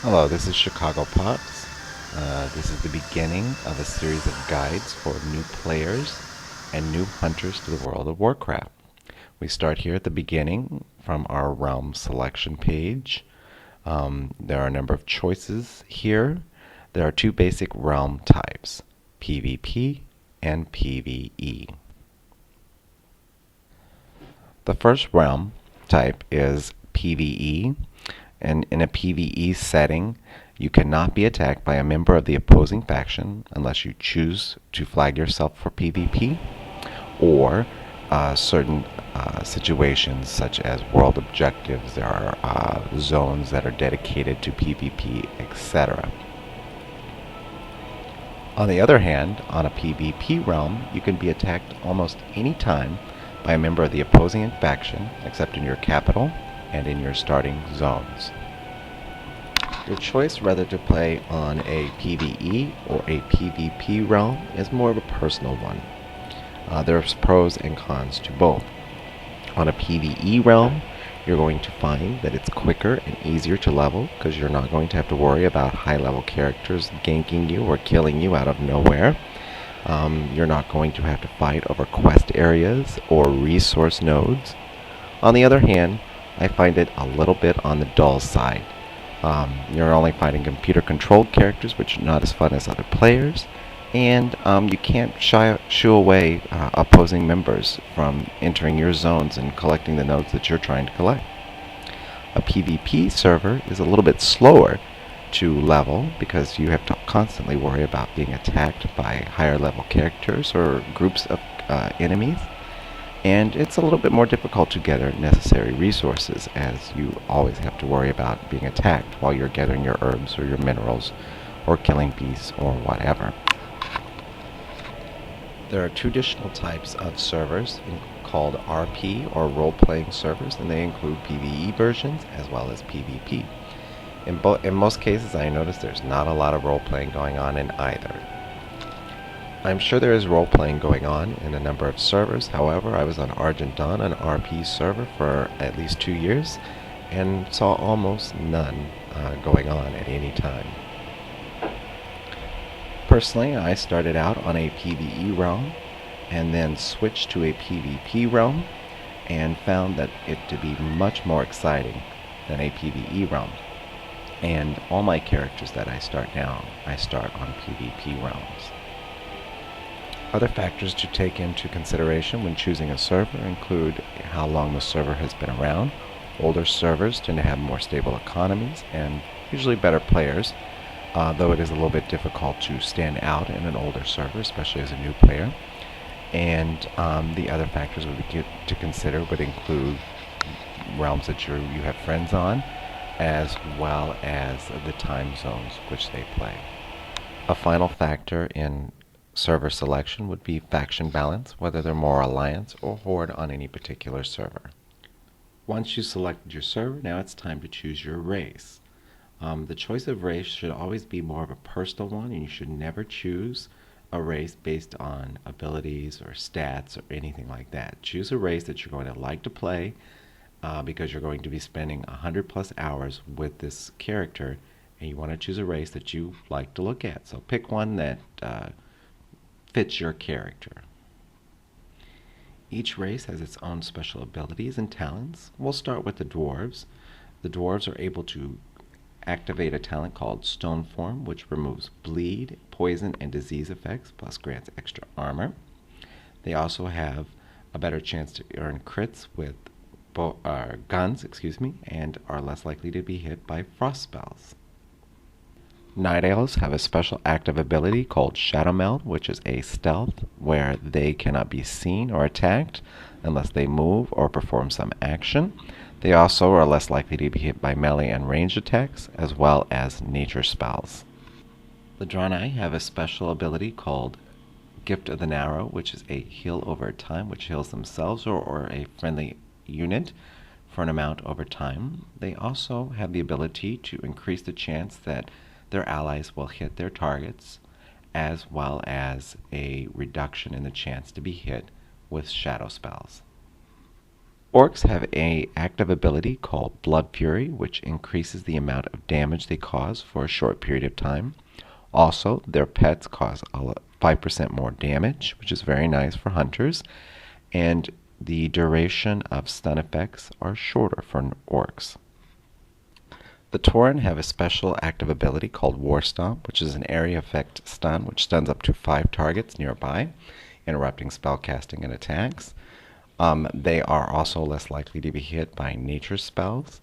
Hello, this is Chicago Pops. This is the beginning of a series of guides for new players and new hunters to the World of Warcraft. We start here at the beginning from our realm selection page. There are a number of choices here. There are two basic realm types, PvP and PvE. The first realm type is PvE, and in a PvE setting, you cannot be attacked by a member of the opposing faction unless you choose to flag yourself for PvP, or certain situations such as world objectives. There are zones that are dedicated to PvP, etc. On the other hand, on a PvP realm, you can be attacked almost any time by a member of the opposing faction, except in your capital and in your starting zones. Your choice whether to play on a PvE or a PvP realm is more of a personal one. There's pros and cons to both. On a PvE realm, you're going to find that it's quicker and easier to level because you're not going to have to worry about high-level characters ganking you or killing you out of nowhere. You're not going to have to fight over quest areas or resource nodes. On the other hand, I find it a little bit on the dull side. You're only fighting computer-controlled characters, which are not as fun as other players, and you can't shoo away opposing members from entering your zones and collecting the nodes that you're trying to collect. A PvP server is a little bit slower to level because you have to constantly worry about being attacked by higher level characters or groups of enemies, and it's a little bit more difficult to gather necessary resources as you always have to worry about being attacked while you're gathering your herbs or your minerals or killing beasts or whatever. There are two additional types of servers called RP or role-playing servers, and they include PvE versions as well as PvP. In most cases, I notice there's not a lot of role-playing going on in either. I'm sure there is role-playing going on in a number of servers. However, I was on Argent Dawn, an RP server, for at least 2 years and saw almost none going on at any time. Personally, I started out on a PvE realm and then switched to a PvP realm and found that it to be much more exciting than a PvE realm. And all my characters that I start now, I start on PvP realms. Other factors to take into consideration when choosing a server include how long the server has been around. Older servers tend to have more stable economies and usually better players, though it is a little bit difficult to stand out in an older server, especially as a new player. And the other factors to consider would include realms that you have friends on, as well as the time zones which they play. A final factor in server selection would be faction balance, whether they're more alliance or horde on any particular server. Once you selected your server, now it's time to choose your race. The choice of race should always be more of a personal one, and you should never choose a race based on abilities or stats or anything like that. Choose a race that you're going to like to play because you're going to be spending 100+ hours with this character, and you want to choose a race that you like to look at. So pick one that fits your character. Each race has its own special abilities and talents. We'll start with the dwarves. The dwarves are able to activate a talent called Stone Form, which removes bleed, poison, and disease effects, plus grants extra armor. They also have a better chance to earn crits with guns, and are less likely to be hit by frost spells. Night Owls have a special active ability called Shadow Meld, which is a stealth where they cannot be seen or attacked unless they move or perform some action. They also are less likely to be hit by melee and ranged attacks, as well as nature spells. The Draenei have a special ability called Gift of the Narrow, which is a heal over time, which heals themselves or a friendly unit for an amount over time. They also have the ability to increase the chance that their allies will hit their targets, as well as a reduction in the chance to be hit with shadow spells. Orcs have a active ability called Blood Fury, which increases the amount of damage they cause for a short period of time. Also, their pets cause 5% more damage, which is very nice for hunters, and the duration of stun effects are shorter for orcs. The Tauren have a special active ability called War Stomp, which is an area effect stun, which stuns up to 5 targets nearby, interrupting spellcasting and attacks. They are also less likely to be hit by nature spells,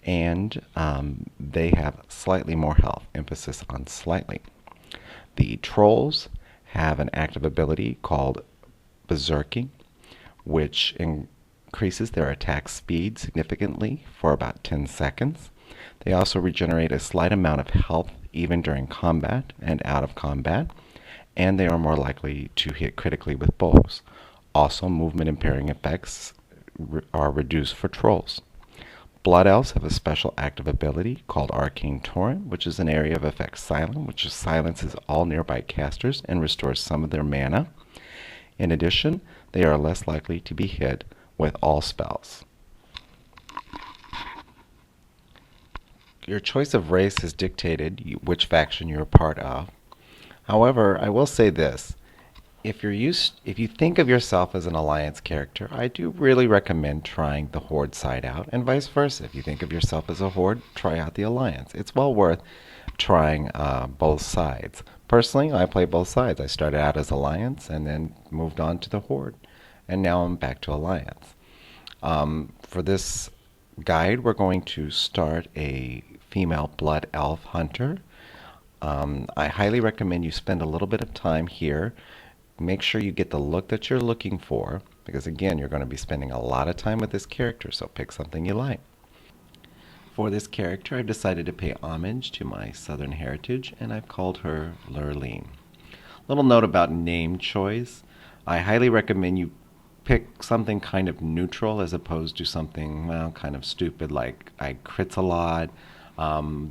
and they have slightly more health, emphasis on slightly. The Trolls have an active ability called Berserking, which increases their attack speed significantly for about 10 seconds. They also regenerate a slight amount of health even during combat and out of combat, and they are more likely to hit critically with bows. Also, movement impairing effects are reduced for trolls. Blood Elves have a special active ability called Arcane Torrent, which is an area of effect silent, which silences all nearby casters and restores some of their mana. In addition, they are less likely to be hit with all spells. Your choice of race has dictated which faction you're a part of. However, I will say this. If you think of yourself as an Alliance character, I do really recommend trying the Horde side out, and vice versa. If you think of yourself as a Horde, try out the Alliance. It's well worth trying both sides. Personally, I play both sides. I started out as Alliance and then moved on to the Horde, and now I'm back to Alliance. For this guide, we're going to start a female Blood Elf Hunter. I highly recommend you spend a little bit of time here. Make sure you get the look that you're looking for, because again, you're going to be spending a lot of time with this character, so pick something you like. For this character, I've decided to pay homage to my southern heritage, and I've called her Lurleen. Little note about name choice. I highly recommend you pick something kind of neutral as opposed to something, well, kind of stupid like I crits a lot.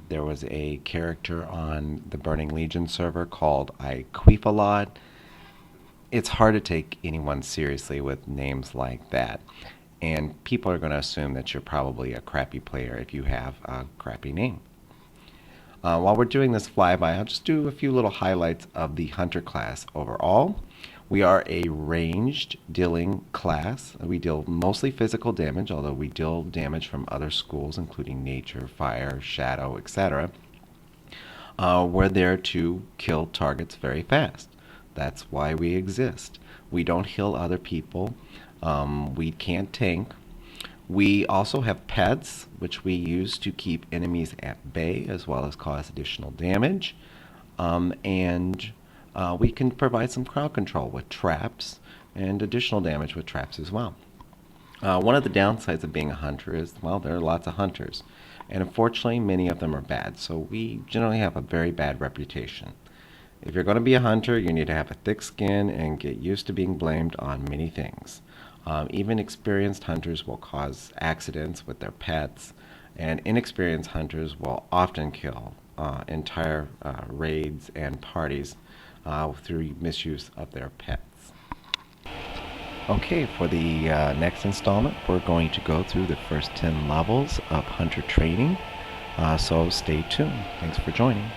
There was a character on the Burning Legion server called I queef a lot. It's hard to take anyone seriously with names like that. And people are going to assume that you're probably a crappy player if you have a crappy name. While we're doing this flyby, I'll just do a few little highlights of the Hunter class overall. We are a ranged dealing class. We deal mostly physical damage, although we deal damage from other schools, including nature, fire, shadow, etc. We're there to kill targets very fast. That's why we exist. We don't heal other people. We can't tank. We also have pets, which we use to keep enemies at bay as well as cause additional damage. And we can provide some crowd control with traps and additional damage with traps as well. One of the downsides of being a hunter is, well, there are lots of hunters. And unfortunately, many of them are bad. So we generally have a very bad reputation. If you're going to be a hunter, you need to have a thick skin and get used to being blamed on many things. Even experienced hunters will cause accidents with their pets, and inexperienced hunters will often kill entire raids and parties through misuse of their pets. Okay, for the next installment, we're going to go through the first 10 levels of hunter training, so stay tuned. Thanks for joining.